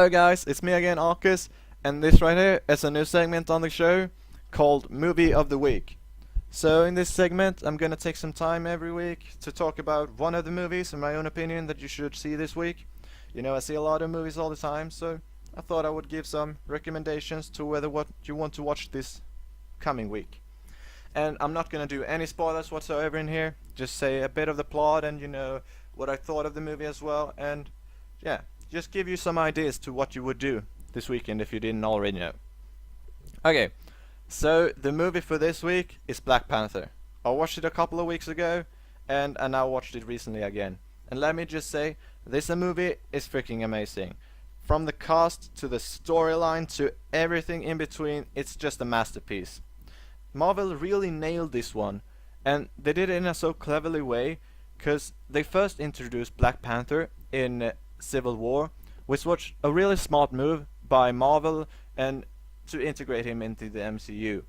Hello guys, it's me again, Arcus, and this right here is a new segment on the show called Movie of the Week. So in this segment, I'm gonna take some time every week to talk about one of the movies, in my own opinion, that you should see this week. You know, I see a lot of movies all the time, so I thought I would give some recommendations to whether what you want to watch this coming week. And I'm not gonna do any spoilers whatsoever in here, just say a bit of the plot and what I thought of the movie as well, and yeah, just give you some ideas to what you would do this weekend if you didn't already know. Okay, so the movie for this week is Black Panther. I watched it a couple of weeks ago, and I now watched it recently again. And let me just say, this movie is freaking amazing. From the cast to the storyline to everything in between, it's just a masterpiece. Marvel really nailed this one, and they did it in a so cleverly way, because they first introduced Black Panther in Civil War, which was a really smart move by Marvel and to integrate him into the MCU,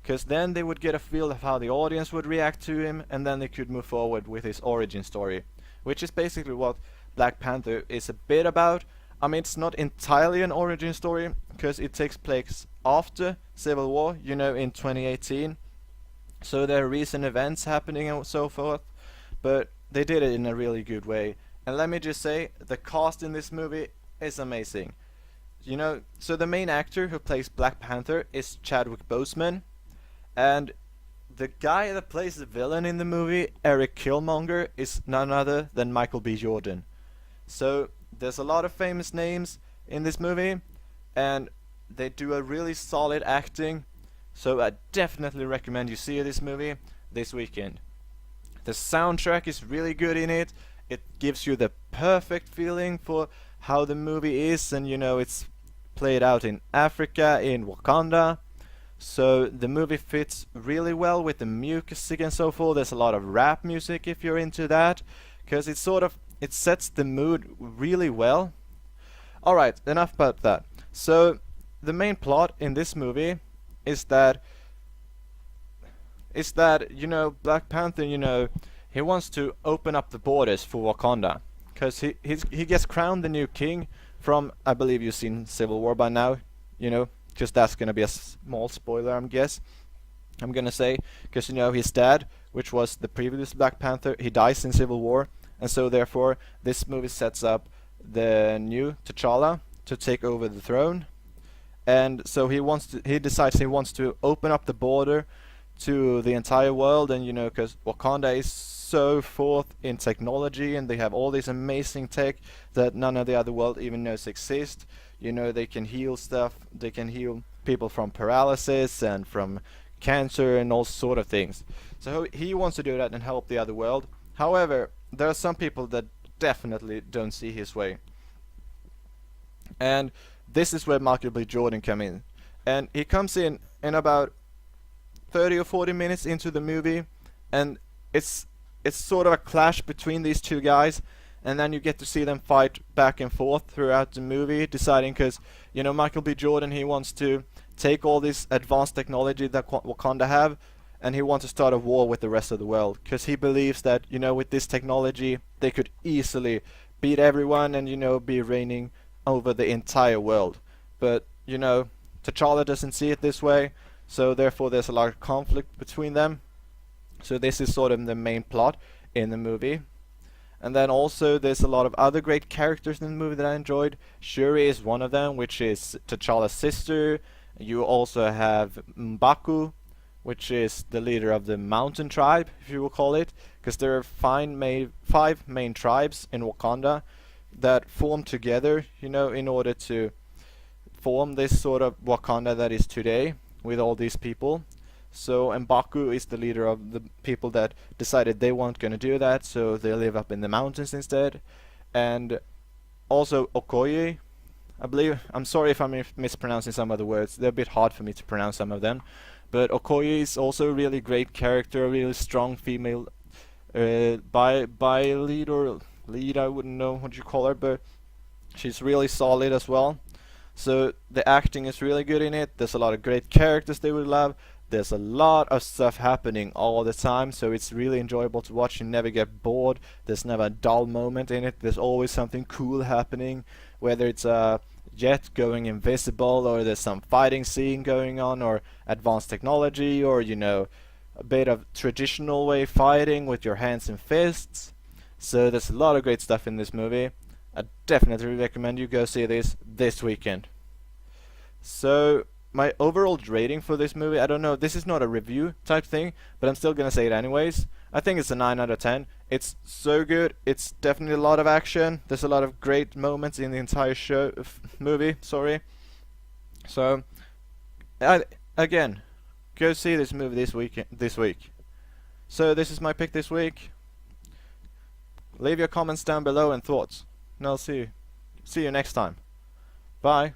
because then they would get a feel of how the audience would react to him, and then they could move forward with his origin story, which is basically what Black Panther is a bit about. I mean, it's not entirely an origin story, because it takes place after Civil War, in 2018, so there are recent events happening and so forth, but they did it in a really good way. And let me just say, the cast in this movie is amazing. So the main actor who plays Black Panther is Chadwick Boseman, and the guy that plays the villain in the movie, Eric Killmonger, is none other than Michael B. Jordan. So there's a lot of famous names in this movie, and they do a really solid acting, so I definitely recommend you see this movie this weekend. The soundtrack is really good in it. It gives you the perfect feeling for how the movie is, and it's played out in Africa, in Wakanda. So the movie fits really well with the music and so forth. There's a lot of rap music if you're into that, because it sets the mood really well. Alright, enough about that. So the main plot in this movie is that Black Panther, he wants to open up the borders for Wakanda, because he gets crowned the new king from, I believe you've seen Civil War by now, because that's gonna be a small spoiler, I'm gonna say, because his dad, which was the previous Black Panther, he dies in Civil War, and so therefore this movie sets up the new T'Challa to take over the throne, and so he decides he wants to open up the border to the entire world, and because Wakanda is so forth in technology, and they have all this amazing tech that none of the other world even knows exist. They can heal stuff, they can heal people from paralysis and from cancer and all sort of things. So he wants to do that and help the other world. However, there are some people that definitely don't see his way, and this is where Michael B. Jordan come in, and he comes in about 30 or 40 minutes into the movie, and it's sort of a clash between these two guys, and then you get to see them fight back and forth throughout the movie, deciding, because Michael B. Jordan, he wants to take all this advanced technology that Wakanda have, and he wants to start a war with the rest of the world, because he believes that with this technology they could easily beat everyone and be reigning over the entire world. But T'Challa doesn't see it this way, so therefore there's a lot of conflict between them. So this is sort of the main plot in the movie. And then also there's a lot of other great characters in the movie that I enjoyed. Shuri is one of them, which is T'Challa's sister. You also have M'Baku, which is the leader of the mountain tribe, if you will call it, because there are five main tribes in Wakanda that form together, in order to form this sort of Wakanda that is today, with all these people. So M'Baku is the leader of the people that decided they weren't going to do that, so they live up in the mountains instead. And also Okoye, I believe, I'm sorry if I'm mispronouncing some of the words, they're a bit hard for me to pronounce some of them, but Okoye is also a really great character, a really strong female lead, I wouldn't know what you call her, but she's really solid as well. So the acting is really good in it. There's a lot of great characters they would love. There's a lot of stuff happening all the time, so it's really enjoyable to watch. You never get bored. There's never a dull moment in it. There's always something cool happening, whether it's a jet going invisible, or there's some fighting scene going on, or advanced technology, or a bit of traditional way fighting with your hands and fists. So there's a lot of great stuff in this movie. I definitely recommend you go see this weekend. So my overall rating for this movie, I don't know, this is not a review type thing, but I'm still gonna say it anyways. I think it's a 9 out of 10. It's so good. It's definitely a lot of action. There's a lot of great moments in the entire movie. Sorry. So, again, go see this movie this week. So this is my pick this week. Leave your comments down below and thoughts, and I'll see you next time. Bye.